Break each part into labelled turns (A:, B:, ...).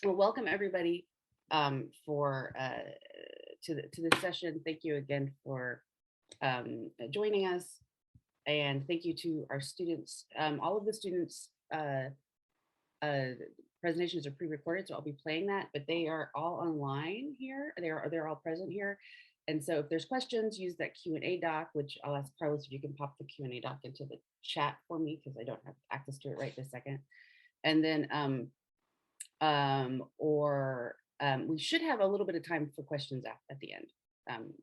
A: Well, welcome everybody for to this session. Thank you again for joining us, and thank you to our students. All of the students' uh, presentations are pre-recorded, so I'll be playing that. But they are all online here. They're all present here, and so if there's questions, use that Q&A doc, which I'll ask Carlos if you can pop the Q&A doc into the chat for me because I don't have access to it right this second. And then or we should have a little bit of time for questions at the end, um,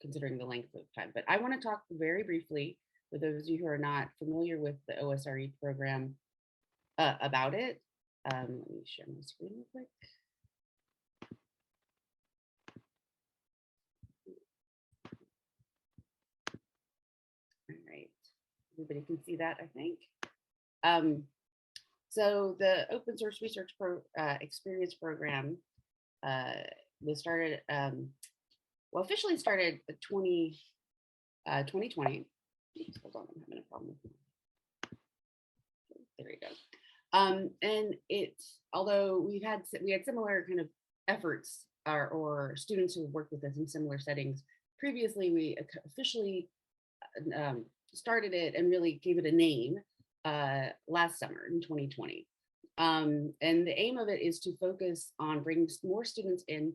A: considering the length of time. But I want to talk very briefly for those of you who are not familiar with the OSRE program about it. Let me share my screen real quick. All right, everybody can see that, I think. So the Open Source Research Experience Program was started, well, officially started 2020. Hold on, I'm having a problem. There we go. And it's, although we had similar kind of efforts or students who worked with us in similar settings previously, we officially started it and really gave it a name last summer in 2020. And the aim of it is to focus on bringing more students in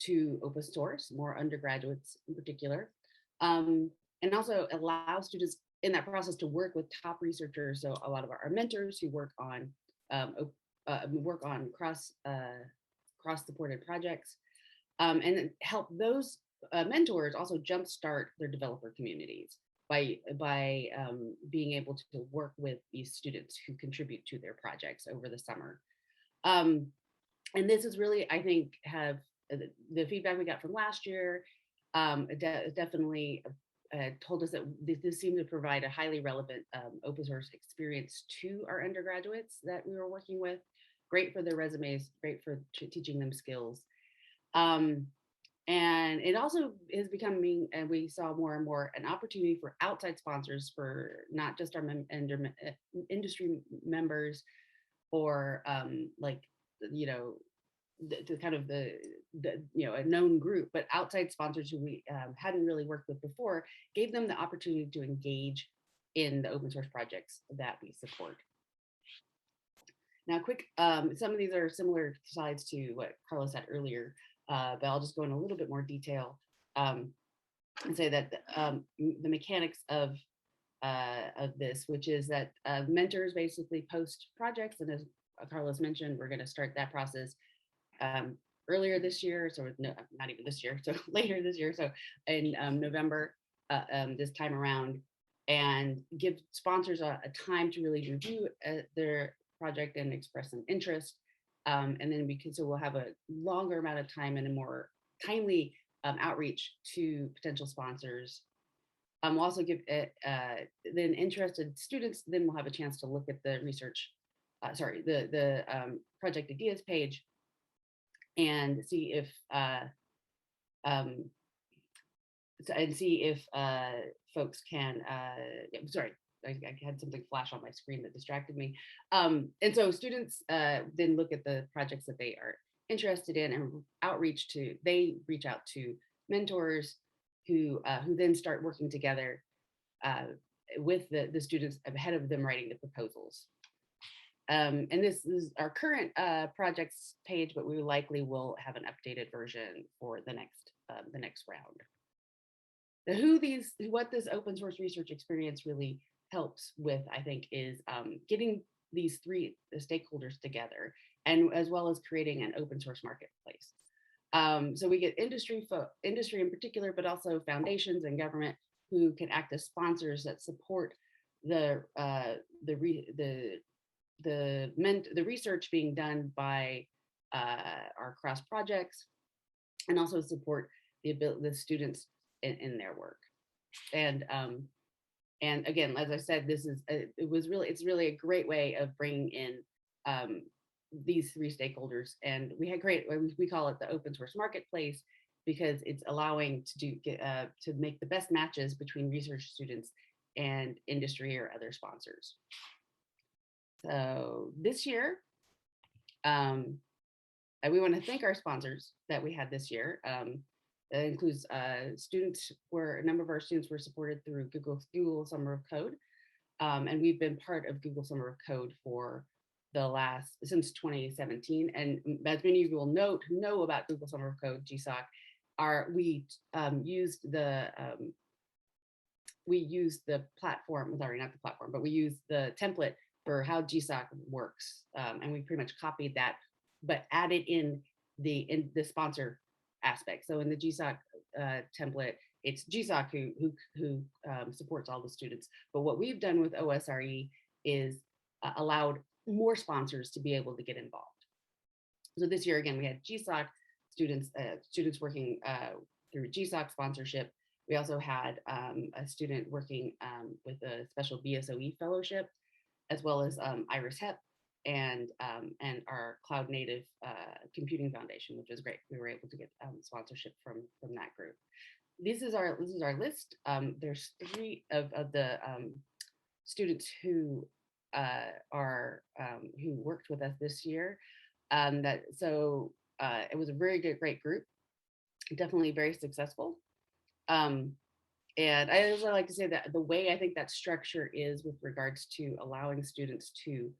A: to open source, more undergraduates in particular, and also allow students in that process to work with top researchers. So a lot of our mentors who work on cross-supported projects, and help those mentors also jumpstart their developer communities by being able to work with these students who contribute to their projects over the summer. And this is really, I think, have the feedback we got from last year definitely told us that this seemed to provide a highly relevant open source experience to our undergraduates that we were working with. Great for their resumes, great for teaching them skills. And it also is becoming, and we saw more and more, an opportunity for outside sponsors, for not just our industry members, or like, you know, the kind of the a known group, but outside sponsors who we hadn't really worked with before, gave them the opportunity to engage in the open source projects that we support. Now, quick, some of these are similar slides to what Carlos said earlier, but I'll just go in a little bit more detail and say that the mechanics of this, which is that mentors basically post projects, and as Carlos mentioned, we're going to start that process earlier this year, so no, not even this year, so later this year, so in November this time around, and give sponsors a time to really review their project and express some interest. And then we'll have a longer amount of time and a more timely outreach to potential sponsors. We'll also give then interested students then will have a chance to look at the research, the project ideas page, and see if folks can. Sorry, I had something flash on my screen that distracted me. And so students then look at the projects that they are interested in and they reach out to mentors who then start working together with the students ahead of them writing the proposals. And this is our current projects page, but we likely will have an updated version for the next round. What this open source research experience really helps with, I think, is getting these three stakeholders together, and as well as creating an open source marketplace. So we get industry in particular, but also foundations and government who can act as sponsors that support the research being done by our cross projects, and also support the students in their work. And again, as I said, it's really a great way of bringing in these three stakeholders. And we call it the open source marketplace, because it's allowing to make the best matches between research students and industry or other sponsors. So this year, And we want to thank our sponsors that we had this year. That includes students, where a number of our students were supported through Google Summer of Code. And we've been part of Google Summer of Code for since 2017. And as many of you will know about Google Summer of Code, GSOC, we use the platform, sorry, not the platform, but we use the template for how GSOC works. And we pretty much copied that, but added in the sponsor aspect. So in the GSOC template, it's GSOC who supports all the students. But what we've done with OSRE is allowed more sponsors to be able to get involved. So this year, again, we had GSOC students working through GSOC sponsorship. We also had a student working with a special BSOE fellowship, as well as Iris Hep and our Cloud Native Computing Foundation, which was great. We were able to get sponsorship from that group. This is our list. There's 3 of the students who who worked with us this year. It was a very great group, definitely very successful. And I also like to say that the way I think that structure is with regards to allowing students to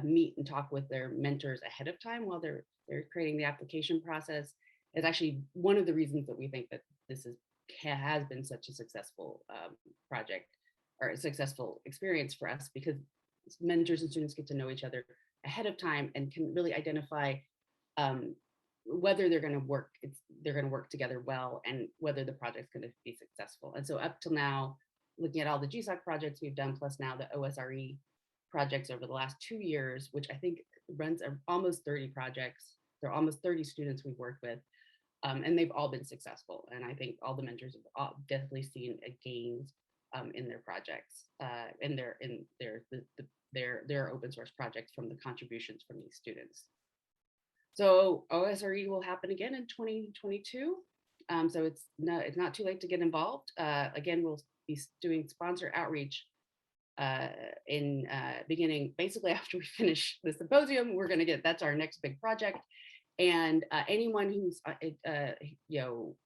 A: meet and talk with their mentors ahead of time while they're creating the application process is actually one of the reasons that we think that this has been such a successful project or a successful experience for us, because mentors and students get to know each other ahead of time and can really identify whether they're going to work together well, and whether the project's going to be successful. And so up till now, looking at all the GSOC projects we've done, plus now the OSRE projects over the last 2 years, which I think runs almost 30 projects. There are almost 30 students we've worked with, and they've all been successful. And I think all the mentors have definitely seen a gains in their projects, in their open source projects from the contributions from these students. So OSRE will happen again in 2022. So it's not too late to get involved. Again, we'll be doing sponsor outreach in beginning basically after we finish the symposium. That's our next big project. And anyone who's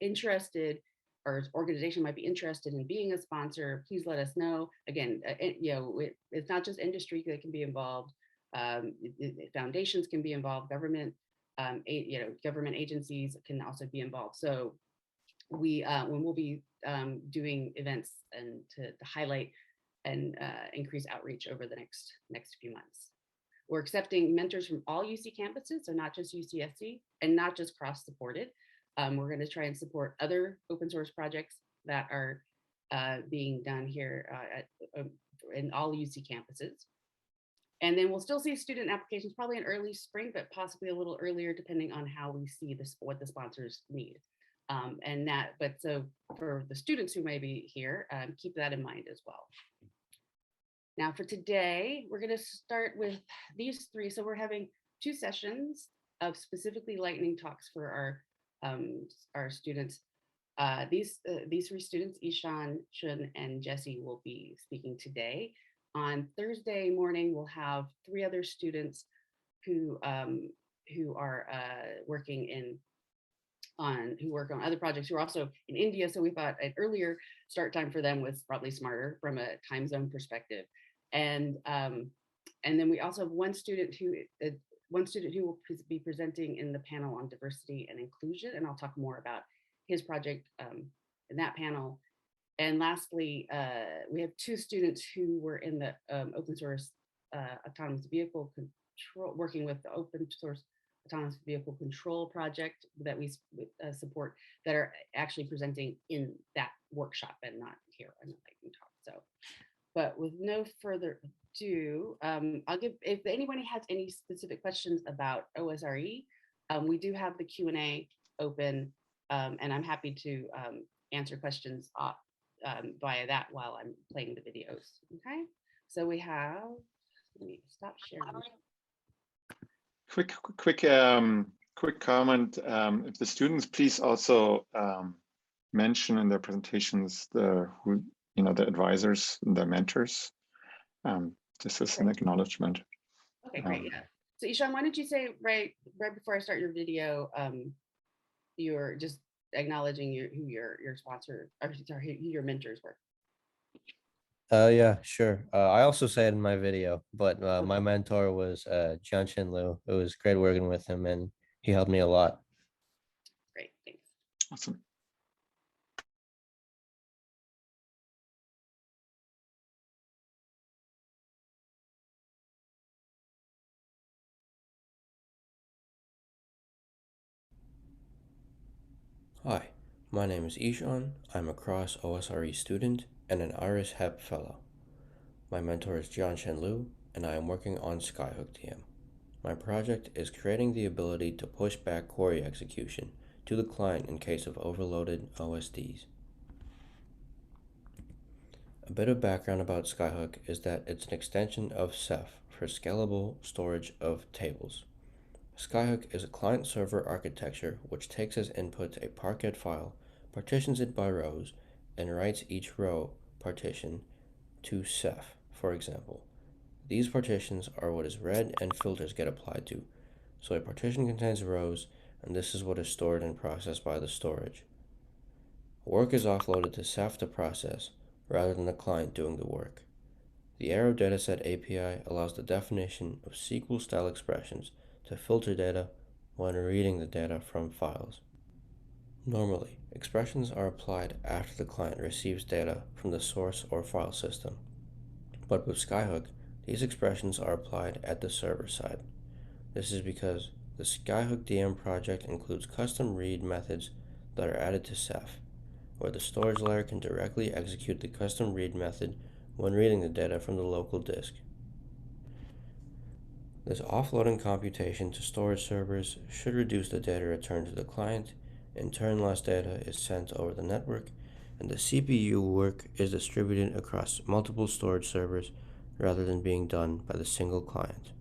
A: interested, or organization might be interested in being a sponsor, please let us know. Again, it's not just industry that can be involved. Foundations can be involved. Government agencies can also be involved. So when we'll be doing events and to highlight and increase outreach over the next few months. We're accepting mentors from all UC campuses, so not just UCSC and not just cross-supported. We're going to try and support other open source projects that are being done here in all UC campuses. And then we'll still see student applications probably in early spring, but possibly a little earlier, depending on how we see what the sponsors need. So for the students who may be here, keep that in mind as well. Now for today, we're going to start with these 3. So we're having 2 sessions of specifically lightning talks for our students. These 3 students, Eshan, Shun, and Jesse, will be speaking today. On Thursday morning, we'll have 3 other students who are working on other projects, who are also in India. So we thought an earlier start time for them was probably smarter from a time zone perspective. And then we also have one student who will be presenting in the panel on diversity and inclusion, and I'll talk more about his project in that panel. And lastly, we have 2 students who were in the open source autonomous vehicle control, working with the open source autonomous vehicle control project that we support, that are actually presenting in that workshop and not here on the lightning talk. So, but with no further ado, if anyone has any specific questions about OSRE, we do have the Q&A open, and I'm happy to answer questions via that while I'm playing the videos. Okay, so we have, let me stop sharing.
B: Quick comment. If the students please also mention in their presentations the advisors, the mentors. This is an acknowledgement.
A: Okay, great. Yeah. So Eshan, why don't you say right before I start your video, you're just acknowledging who your sponsor, or sorry, who your mentors were.
C: Yeah, sure. I also say it in my video, but my
A: Okay,
C: mentor was Chen Lu. It was great working with him, and he helped me a lot.
A: great, thanks.
B: Awesome.
D: Hi, my name is Eshan. I'm a Cross OSRE student and an IRIS HEP fellow. My mentor is Chen Lu, and I am working on Skyhook DM. My project is creating the ability to push back query execution to the client in case of overloaded OSDs. A bit of background about Skyhook is that it's an extension of Ceph for scalable storage of tables. Skyhook is a client-server architecture which takes as input a Parquet file, partitions it by rows, and writes each row partition to Ceph, for example. These partitions are what is read and filters get applied to. So a partition contains rows, and this is what is stored and processed by the storage. Work is offloaded to Ceph to process, rather than the client doing the work. The Arrow Dataset API allows the definition of SQL-style expressions to filter data when reading the data from files. Normally, expressions are applied after the client receives data from the source or file system. But with Skyhook, these expressions are applied at the server side. This is because the Skyhook DM project includes custom read methods that are added to Ceph, where the storage layer can directly execute the custom read method when reading the data from the local disk. This offloading computation to storage servers should reduce the data returned to the client. In turn, less data is sent over the network, and the CPU work is distributed across multiple storage servers rather than being done by the single client.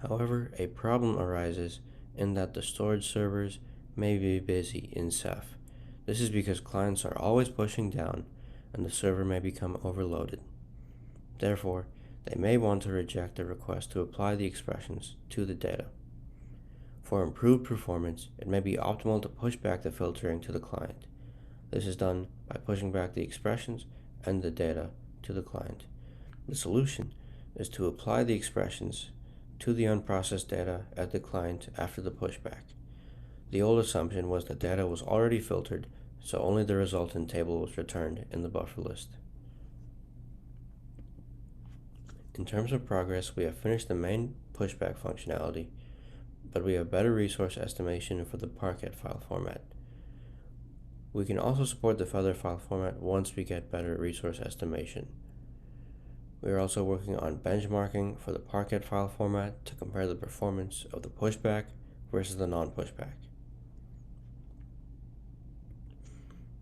D: However, a problem arises in that the storage servers may be busy in Ceph. This is because clients are always pushing down, and the server may become overloaded. Therefore, they may want to reject the request to apply the expressions to the data. For improved performance, it may be optimal to push back the filtering to the client. This is done by pushing back the expressions and the data to the client. The solution is to apply the expressions to the unprocessed data at the client after the pushback. The old assumption was that data was already filtered, so only the resultant table was returned in the buffer list. In terms of progress, we have finished the main pushback functionality, but we have better resource estimation for the Parquet file format. We can also support the Feather file format once we get better resource estimation. We are also working on benchmarking for the Parquet file format to compare the performance of the pushback versus the non-pushback.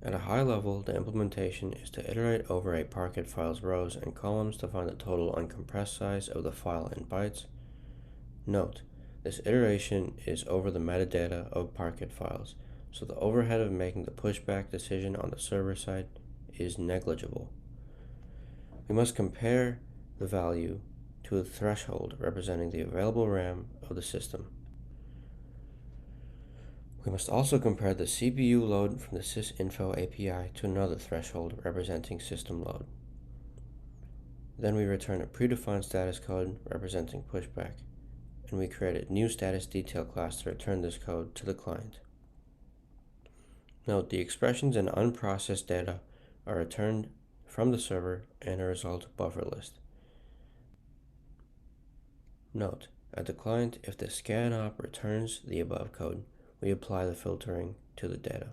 D: At a high level, the implementation is to iterate over a Parquet file's rows and columns to find the total uncompressed size of the file in bytes. Note, this iteration is over the metadata of Parquet files, so the overhead of making the pushback decision on the server side is negligible. We must compare the value to a threshold representing the available RAM of the system. We must also compare the CPU load from the sysinfo API to another threshold representing system load. Then we return a predefined status code representing pushback, and we create a new status detail class to return this code to the client. Note, the expressions and unprocessed data are returned from the server in a result buffer list. Note, at the client, if the scanop returns the above code, we apply the filtering to the data.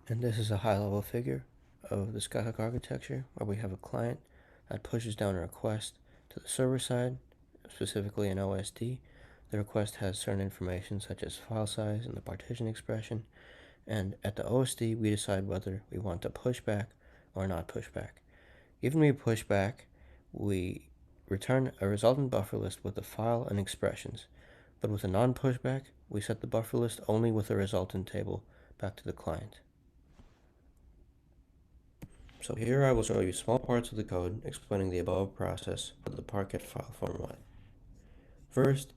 D: And this is a high-level figure of the Skyhook architecture, where we have a client that pushes down a request to the server side, specifically an OSD. The request has certain information such as file size and the partition expression, and at the OSD we decide whether we want to push back or not push back. Given we push back, we return a resultant buffer list with the file and expressions, but with a non-pushback, we set the buffer list only with the resultant table back to the client. So here I will show you small parts of the code explaining the above process with the Parquet file format. First,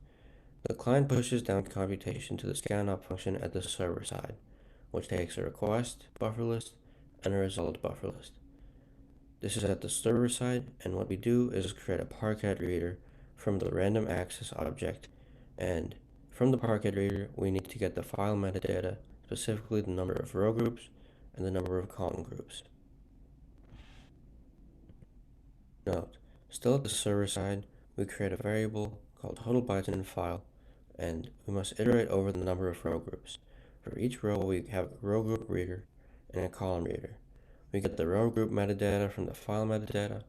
D: the client pushes down computation to the scanUp function at the server side, which takes a request buffer list and a result buffer list. This is at the server side, and what we do is create a Parquet reader from the random access object, and from the Parquet reader we need to get the file metadata, specifically the number of row groups and the number of column groups. Note, still at the server side, we create a variable called total bytes in file, and we must iterate over the number of row groups. For each row, we have a row group reader and a column reader. We get the row group metadata from the file metadata,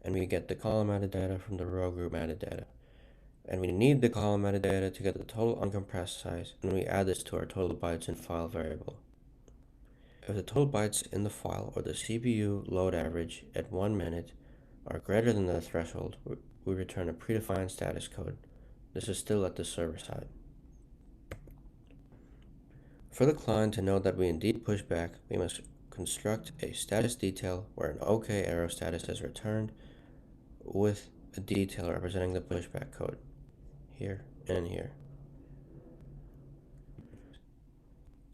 D: and we get the column metadata from the row group metadata. And we need the column metadata to get the total uncompressed size, and we add this to our total bytes in file variable. If the total bytes in the file or the CPU load average at 1 minute are greater than the threshold, we return a predefined status code. This is still at the server side. For the client to know that we indeed push back, we must construct a status detail where an OK arrow status is returned with a detail representing the pushback code, here and here.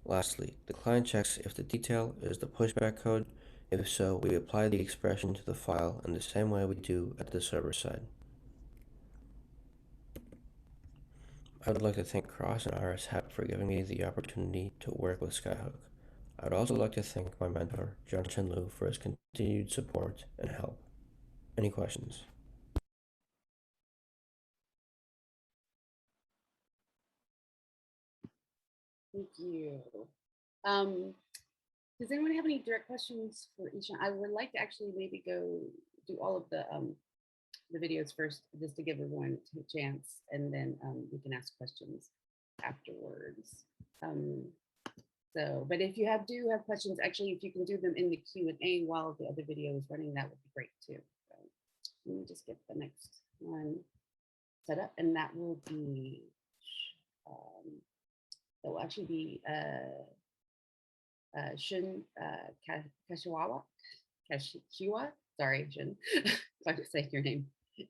D: Lastly, the client checks if the detail is the pushback code. If so, we apply the expression to the file in the same way we do at the server side. I would like to thank Cross and RSHAP for giving me the opportunity to work with Skyhook. I would also like to thank my mentor, Chen Lu, for his continued support and help. Any questions?
A: Thank you. Does anyone have any direct questions for Eshan? I would like to actually maybe go do all of the videos first, just to give everyone a chance, and then we can ask questions afterwards. But if you do have questions, actually, if you can do them in the Q&A while the other video is running, that would be great too. So let me just get the next one set up, and that will be Shun Kashiwa. Sorry, Shun, if I say your name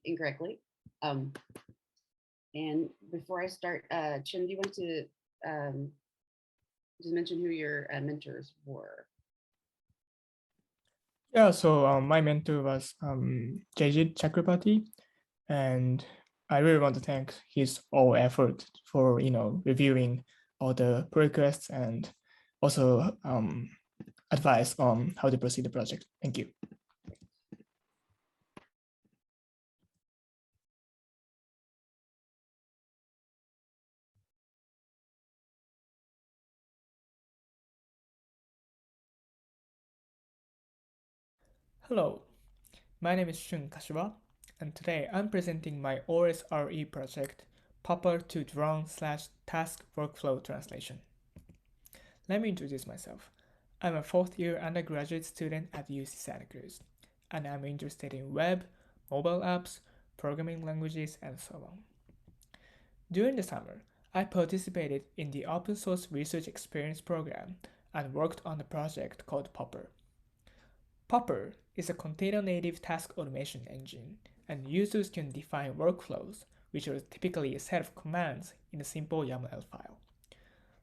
A: incorrectly. And before I start, Chen, do you want to just mention who your mentors were?
E: Yeah, so my mentor was Jajit Chakrabarti, and I really want to thank his all effort for reviewing all the pull requests and also advice on how to proceed the project. Thank you. Hello, my name is Shun Kashiwa, and today I'm presenting my OSRE project, Popper to Drone/Task Workflow Translation. Let me introduce myself. I'm a fourth-year undergraduate student at UC Santa Cruz, and I'm interested in web, mobile apps, programming languages, and so on. During the summer, I participated in the Open Source Research Experience program and worked on a project called Popper. Popper is a container-native task automation engine, and users can define workflows, which are typically a set of commands in a simple YAML file.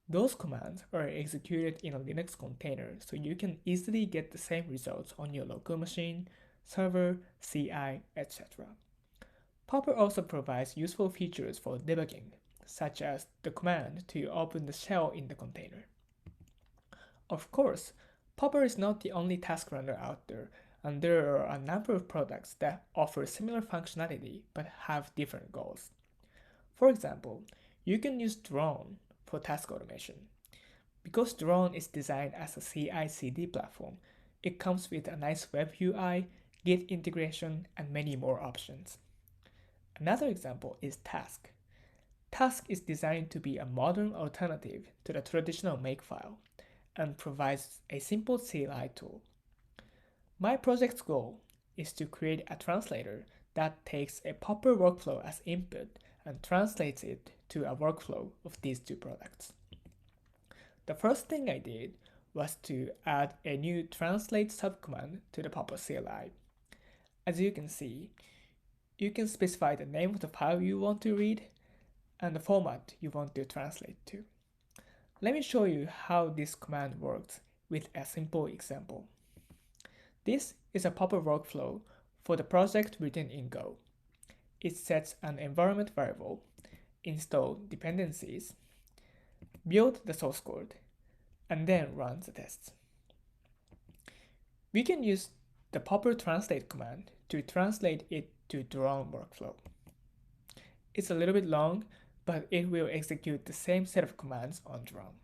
E: Those commands are executed in a Linux container, so you can easily get the same results on your local machine, server, CI, etc. Popper also provides useful features for debugging, such as the command to open the shell in the container. Of course, Popper is not the only task runner out there, and there are a number of products that offer similar functionality but have different goals. For example, you can use Drone for task automation. Because Drone is designed as a CI/CD platform, it comes with a nice web UI, Git integration, and many more options. Another example is Task. Task is designed to be a modern alternative to the traditional Makefile and provides a simple CLI tool. My project's goal is to create a translator that takes a Popper workflow as input and translates it to a workflow of these two products. The first thing I did was to add a new translate subcommand to the Popper CLI. As you can see, you can specify the name of the file you want to read and the format you want to translate to. Let me show you how this command works with a simple example. This is a Popper workflow for the project written in Go. It sets an environment variable, installs dependencies, builds the source code, and then runs the tests. We can use the Popper translate command to translate it to drone workflow. It's a little bit long, but it will execute the same set of commands on drone.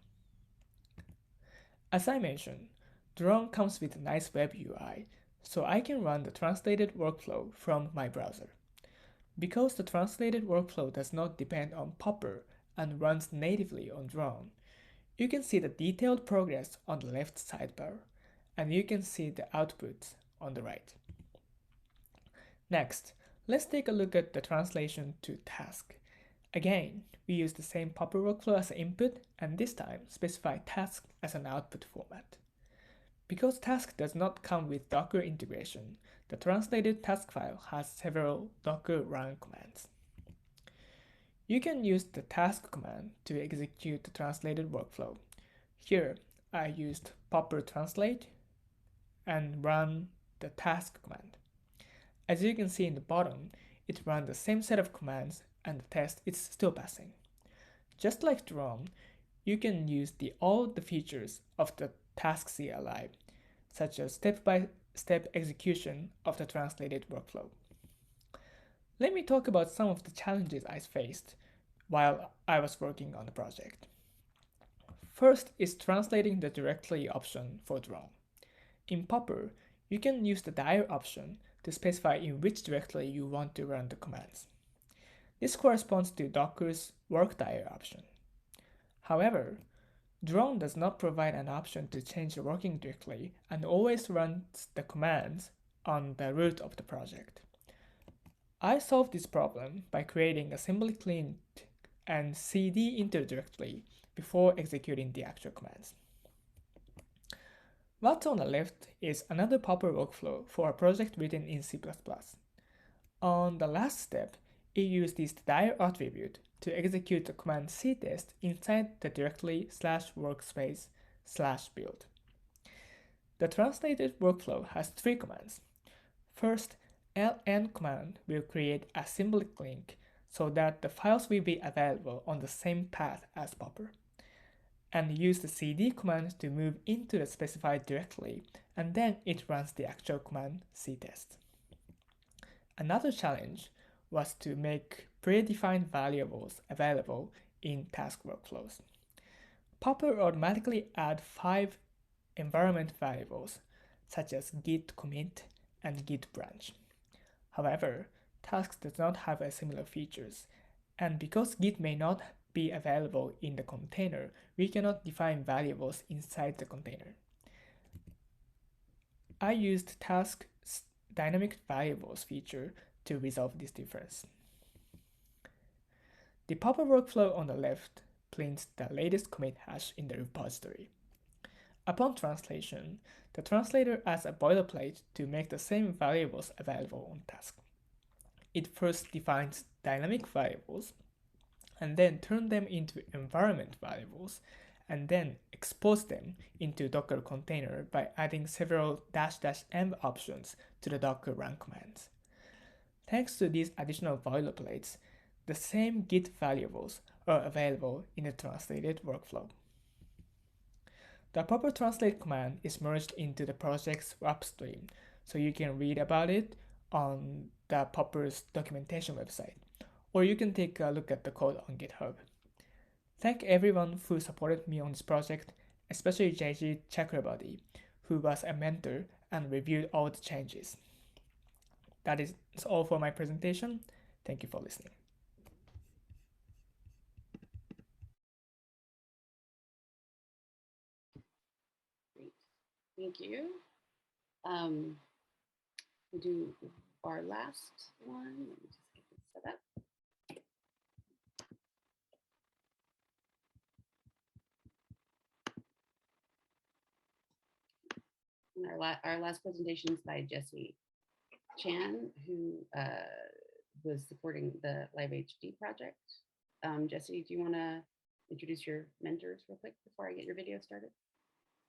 E: As I mentioned, drone comes with a nice web UI, so I can run the translated workflow from my browser. Because the translated workflow does not depend on Popper and runs natively on drone, you can see the detailed progress on the left sidebar, and you can see the outputs on the right. Next, let's take a look at the translation to task. Again, we use the same Popper workflow as an input, and this time specify task as an output format. Because task does not come with Docker integration, the translated task file has several Docker run commands. You can use the task command to execute the translated workflow. Here, I used Popper translate and run the task command. As you can see in the bottom, it runs the same set of commands and the test is still passing. Just like drone, you can use all the features of the task CLI, such as step-by-step execution of the translated workflow. Let me talk about some of the challenges I faced while I was working on the project. First is translating the directory option for drone. In Popper, you can use the dir option to specify in which directory you want to run the commands. This corresponds to Docker's work dir option. However, drone does not provide an option to change the working directory and always runs the commands on the root of the project. I solved this problem by creating assembly clean and cd into the directory before executing the actual commands. What's on the left is another Popper workflow for a project written in C++. On the last step, it used this dir attribute to execute the command ctest inside the directory /workspace/build. The translated workflow has three commands. First, ln command will create a symbolic link so that the files will be available on the same path as Popper, and use the cd command to move into the specified directory, and then it runs the actual command ctest. Another challenge was to make predefined variables available in task workflows. Popper automatically adds 5 environment variables, such as git commit and git branch. However, tasks does not have similar features, and because git may not be available in the container, we cannot define variables inside the container. I used task dynamic variables feature to resolve this difference. The Popper workflow on the left prints the latest commit hash in the repository. Upon translation, the translator adds a boilerplate to make the same variables available on task. It first defines dynamic variables, and then turns them into environment variables, and then expose them into Docker container by adding several --m options to the Docker run commands. Thanks to these additional boilerplates, the same git variables are available in the translated workflow. The Popper translate command is merged into the project's upstream, so you can read about it on the Popper's documentation website, or you can take a look at the code on GitHub. Thank everyone who supported me on this project, especially JG Chakrabarty, who was a mentor and reviewed all the changes. That is all for my presentation. Thank you for listening.
A: Great. Thank you. We'll do our last one. Let me just get this set up. our last presentation is by Jesse Chen, who was supporting the Live HD project. Jesse, do you want to introduce your mentors real quick before I get your video started?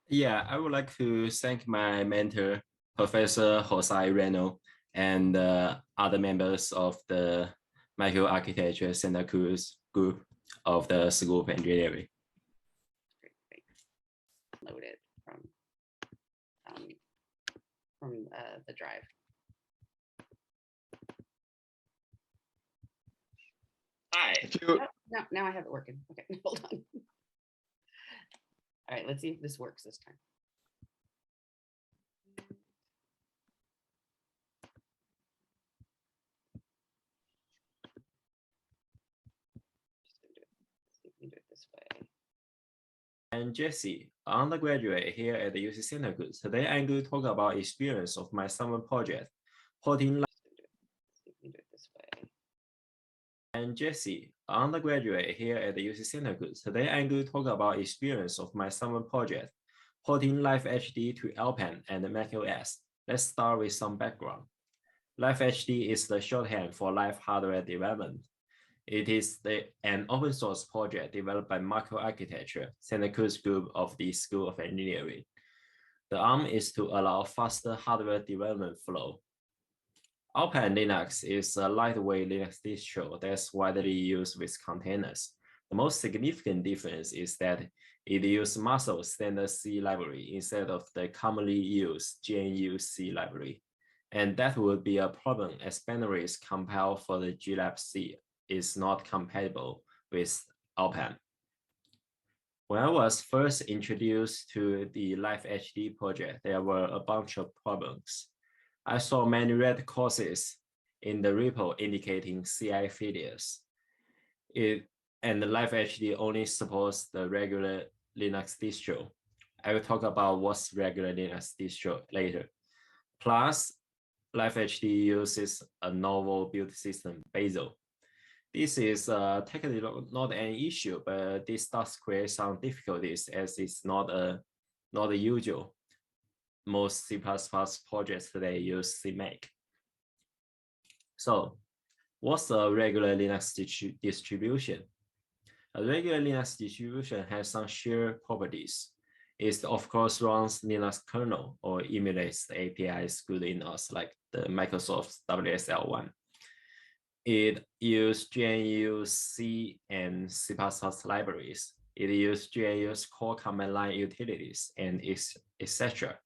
F: Yeah, I would like to thank my mentor, Professor Jose Reno, and other members of the Microarchitecture Santa Cruz group of the School of Engineering.
A: Great. Loaded from the drive.
F: Hi.
A: Oh, now I have it working. Okay, hold on. All right, let's see if this works this time. Do it this way.
F: I'm Jesse, undergraduate here at the UC Santa Cruz. Today I'm going to talk about experience of my summer project, porting.
A: Do it this way.
F: I'm Jesse, undergraduate here at the UC Santa Cruz. Today I'm going to talk about experience of my summer project, porting Live HD to Alpine and macOS. Let's start with some background. Live HD is the shorthand for live hardware development. It is an open source project developed by Microarchitecture, Santa Cruz group of the School of Engineering. The aim is to allow faster hardware development flow. Alpine Linux is a lightweight Linux distro that's widely used with containers. The most significant difference is that it uses Muscle standard C library instead of the commonly used GNU C library. And that would be a problem as binaries compiled for the GLab C is not compatible with Alpine. When I was first introduced to the Live HD project, there were a bunch of problems. I saw many red crosses in the repo indicating CI failures. And the Live HD only supports the regular Linux distro. I will talk about what's regular Linux distro later. Plus, Live HD uses a novel build system, Bazel. This is technically not an issue, but this does create some difficulties as it's not a usual. Most C++ projects today use CMake. So what's a regular Linux distribution? A regular Linux distribution has some shared properties. It of course runs Linux kernel or emulates the APIs good enough like the Microsoft WSL1. It uses GNU C and C++ libraries. It uses GNU's core command line utilities and etc.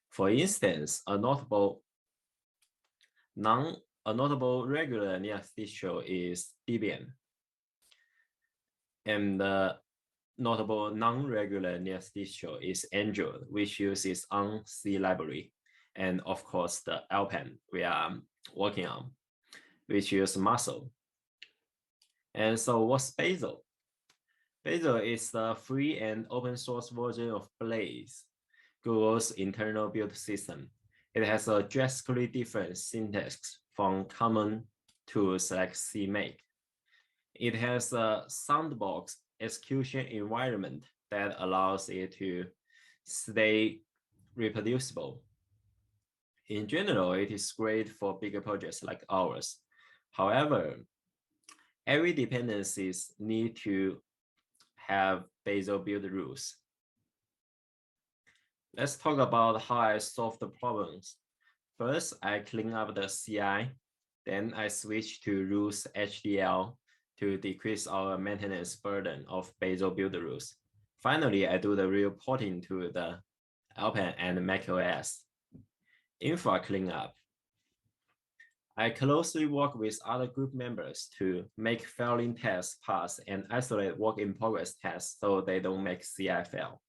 F: For instance, a notable regular Linux distro is Debian. And the notable non-regular Linux distro is Android, which uses C library. And of course, the Alpine we are working on, which uses Muscle. And so what's Bazel? Bazel is the free and open source version of Blaze, Google's internal build system. It has a drastically different syntax from common tools like CMake. It has a sandbox execution environment that allows it to stay reproducible. In general, it is great for bigger projects like ours. However, every dependencies need to have Bazel build rules. Let's talk about how I solve the problems. First, I clean up the CI. Then I switch to rules HDL to decrease our maintenance burden of Bazel build rules. Finally, I do the real porting to the Alpine and macOS. Infra cleanup. I closely work with other group members to make failing tests pass and isolate work in progress tests so they don't make CI fail.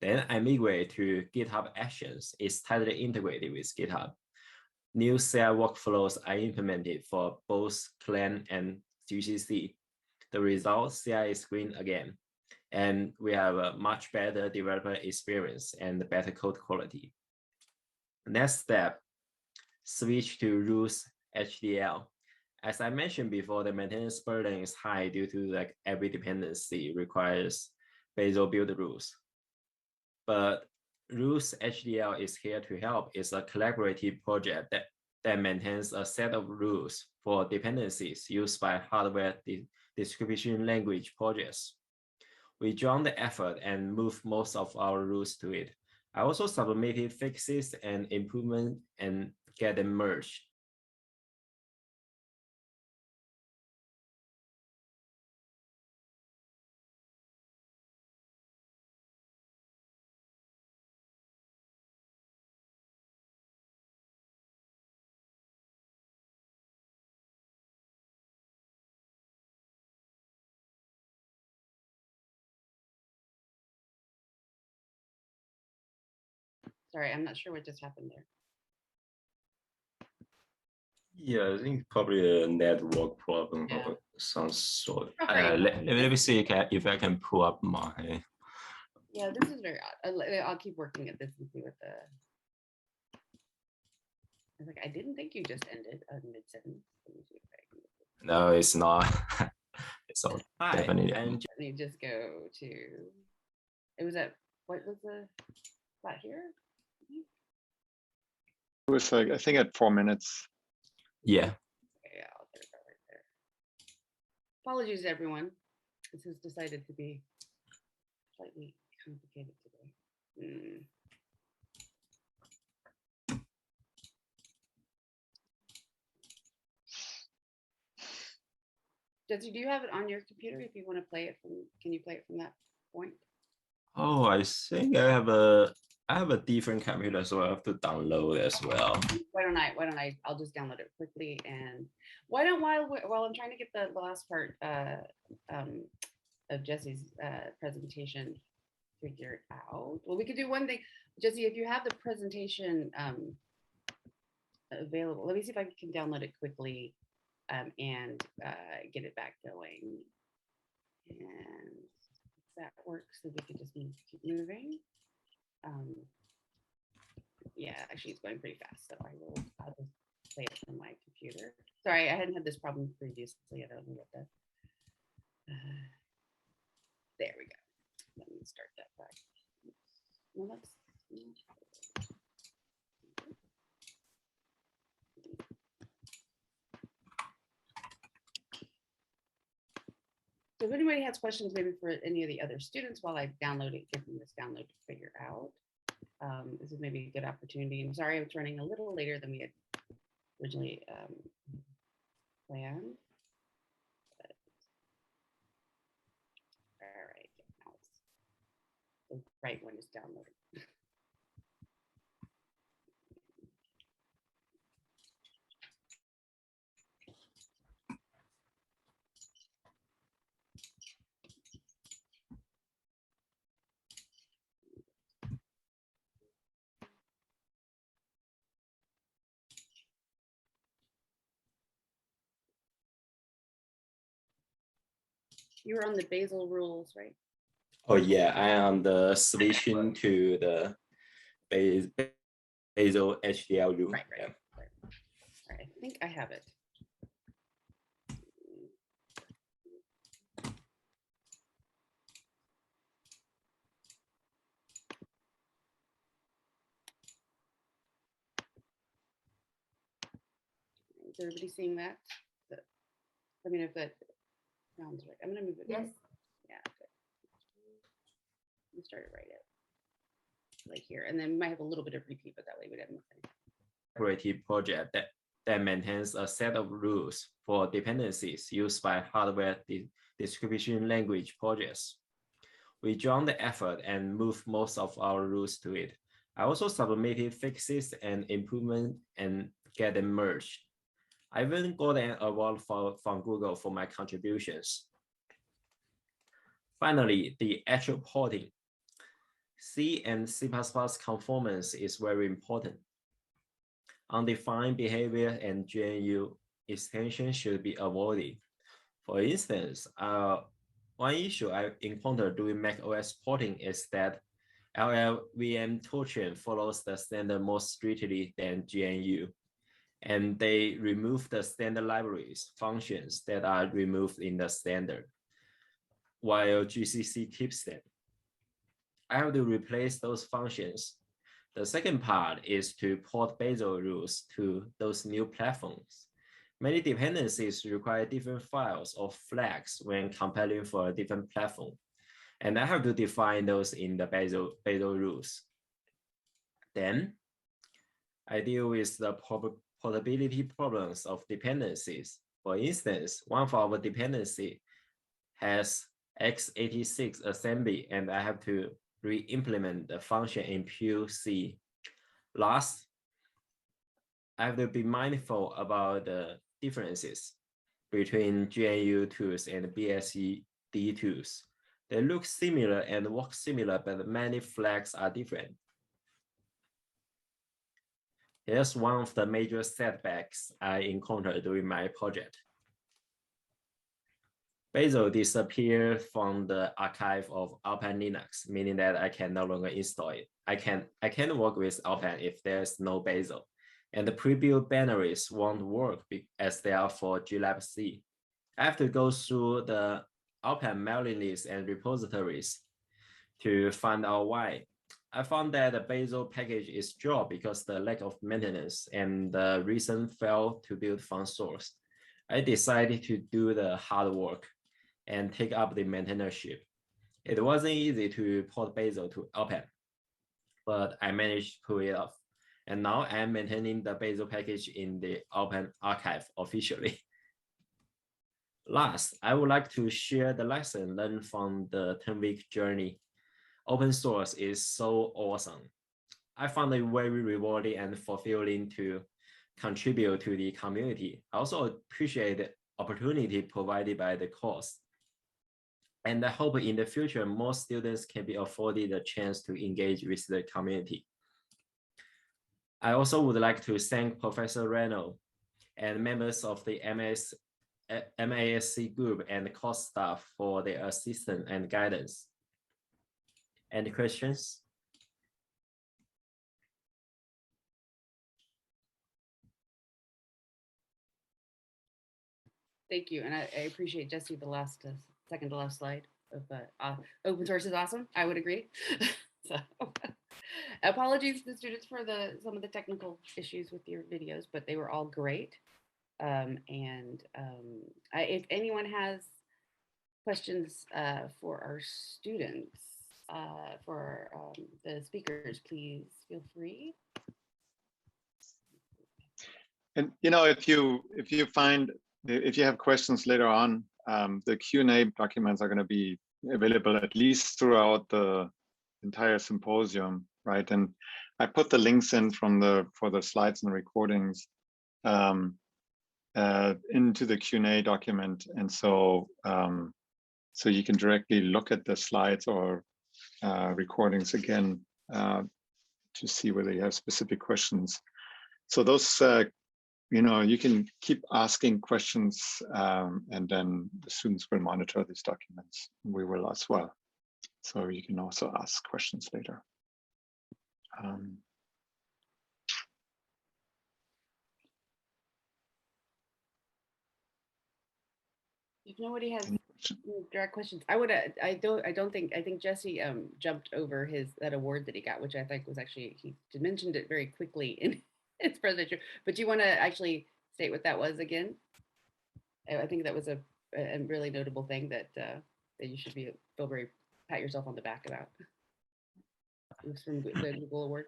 F: Then I migrate to GitHub Actions. It's tightly integrated with GitHub. New CI workflows are implemented for both Clang and GCC. The result, CI is green again. And we have a much better developer experience and better code quality. Next step, switch to rules HDL. As I mentioned before, the maintenance burden is high due to like every dependency requires Bazel build rules. But Rules HDL is here to help. It's a collaborative project that maintains a set of rules for dependencies used by hardware distribution language projects. We joined the effort and moved most of our rules to it. I also submitted fixes and improvements and get them merged.
A: Sorry, I'm not sure what just happened there.
F: Yeah, I think probably a network problem
A: Yeah.
F: of some sort.
A: Okay.
F: Let me see if I can pull up my.
A: Yeah, this is very odd. I'll keep working at this and see what the. I was like, I didn't think you just ended mid-sentence. Let me see if I can.
F: No, it's not. It's all definitely.
A: Let me just go to. It was at what was the spot here?
B: It was like, I think at 4 minutes.
F: Yeah.
A: Okay, yeah, there we go right there. Apologies, everyone. This has decided to be slightly complicated today. Jesse, do you have it on your computer? If you want to play it from, can you play it from that point?
F: Oh, I think I have a different computer, so I have to download as well.
A: Why don't I? I'll just download it quickly, and why don't while I'm trying to get the last part of Jesse's presentation figured out. Well, we could do one thing, Jesse. If you have the presentation available, let me see if I can download it quickly and get it back going. And if that works, so we could just keep moving. Yeah, actually, it's going pretty fast, so I'll just play it from my computer. Sorry, I hadn't had this problem previously. I don't know what that. There we go. Let me start that back. Well, let's. So if anybody has questions, maybe for any of the other students while I download it, give them this download to figure out. This is maybe a good opportunity. I'm sorry it's running a little later than we had originally planned. But, all right, now it's the right one is downloaded. You were on the Basel rules, right?
F: Oh yeah, I am the switching to the Basel HDL rule.
A: Right. All right, I think I have it. Is everybody seeing that? Let me know if that sounds right. I'm gonna move it. Yes. Yeah. Good. Let me start it right at like here, and then we might have a little bit of repeat, but that way we don't.
F: Collaborative project that maintains a set of rules for dependencies used by hardware distribution language projects. We joined the effort and moved most of our rules to it. I also submitted fixes and improvements and get them merged. I even got an award from Google for my contributions. Finally, the actual porting. C and C++ conformance is very important. Undefined behavior and GNU extension should be avoided. For instance, one issue I encountered doing macOS porting is that LLVM toolchain follows the standard more strictly than GNU, and they remove the standard libraries functions that are removed in the standard, while GCC keeps them. I have to replace those functions The second part is to port Bazel rules to those new platforms. Many dependencies require different files or flags when compiling for a different platform. And I have to define those in the Bazel rules. Then I deal with the portability problems of dependencies. For instance, one of our dependency has x86 assembly, and I have to re-implement the function in PUC. Last, I have to be mindful about the differences between GNU tools and BSD tools. They look similar and work similar, but many flags are different. Here's one of the major setbacks I encountered during my project. Bazel disappeared from the archive of Alpine Linux, meaning that I can no longer install it. I can work with Alpine if there's no Bazel. And the pre-built binaries won't work as they are for glibc. I have to go through the Alpine mailing list and repositories to find out why. I found that the Bazel package is dropped because the lack of maintenance and the reason failed to build from source. I decided to do the hard work and take up the maintainership. It wasn't easy to port Bazel to Alpine, but I managed to pull it off. And now I'm maintaining the Bazel package in the Alpine archive officially. Last, I would like to share the lesson learned from the 10-week journey. Open source is so awesome. I found it very rewarding and fulfilling to contribute to the community. I also appreciate the opportunity provided by the course. And I hope in the future, more students can be afforded a chance to engage with the community. I also would like to thank Professor Reno and members of the MASC group and course staff for their assistance and guidance. Any questions?
A: Thank you, and I appreciate Jesse the last second to last slide of open source is awesome. I would agree. So apologies to the students for some of the technical issues with your videos, but they were all great. If anyone has questions for our students, for the speakers, please feel free.
B: And if you have questions later on, the Q&A documents are going to be available at least throughout the entire symposium, right? And I put the links in for the slides and recordings into the Q&A document, and so you can directly look at the slides or recordings again to see whether you have specific questions. So those you can keep asking questions, and then the students will monitor these documents. We will as well. So you can also ask questions later.
A: If nobody has direct questions, I think Jesse jumped over that award that he got, which I think was actually, he mentioned it very quickly in his presentation. But do you want to actually state what that was again? I think that was a really notable thing that you should pat yourself on the back about. It was from the Google Award.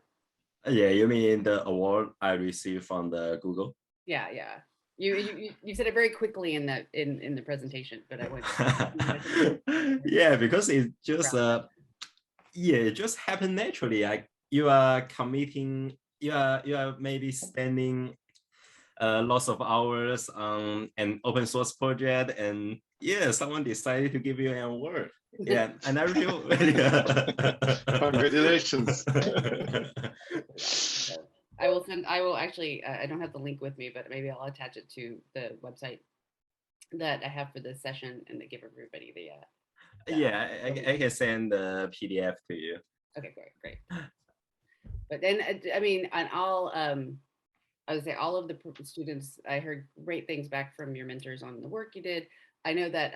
F: Yeah, you mean the award I received from the Google?
A: Yeah. You said it very quickly in the presentation, but I went.
F: Yeah, because it just it just happened naturally. Like you are committing, you are maybe spending lots of hours on an open source project, and someone decided to give you an award. Yeah, and I feel
B: congratulations.
A: I will actually, I don't have the link with me, but maybe I'll attach it to the website that I have for this session and give everybody the
F: I can send the PDF to you.
A: Okay, great. But then, I mean, on all, I would say all of the students, I heard great things back from your mentors on the work you did. I know that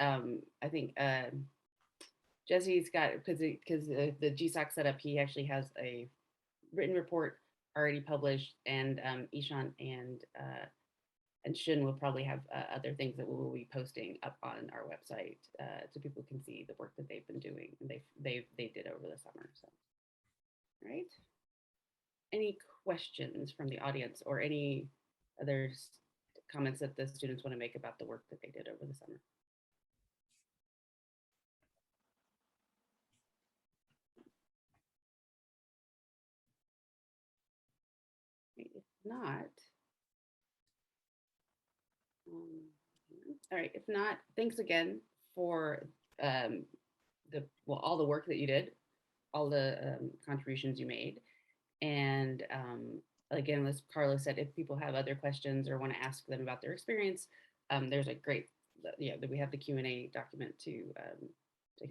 A: I think Jesse's got, because the GSOC setup, he actually has a written report already published, and Eshan and Shun will probably have other things that we will be posting up on our website so people can see the work that they've been doing and they did over the summer. So, all right. Any questions from the audience or any other comments that the students want to make about the work that they did over the summer? If not, all right. If not, thanks again for all the work that you did, all the contributions you made, and again, as Carla said, if people have other questions or want to ask them about their experience, there's a great, we have the Q&A document to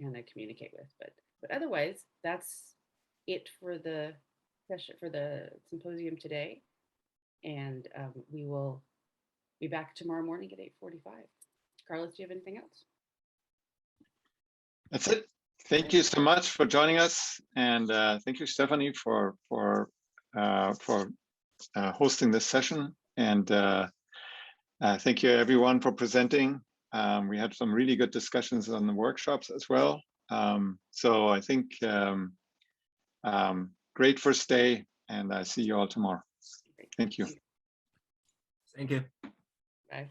A: kind of communicate with. But otherwise, that's it for the session, for the symposium today, and we will be back tomorrow morning at 8:45. Carlos, do you have anything else?
B: That's it. Thank you so much for joining us, and thank you, Stephanie, for hosting this session, and thank you everyone for presenting. We had some really good discussions on the workshops as well. So I think great first day, and I see you all tomorrow. Thank you.
F: Thank you.
A: Bye.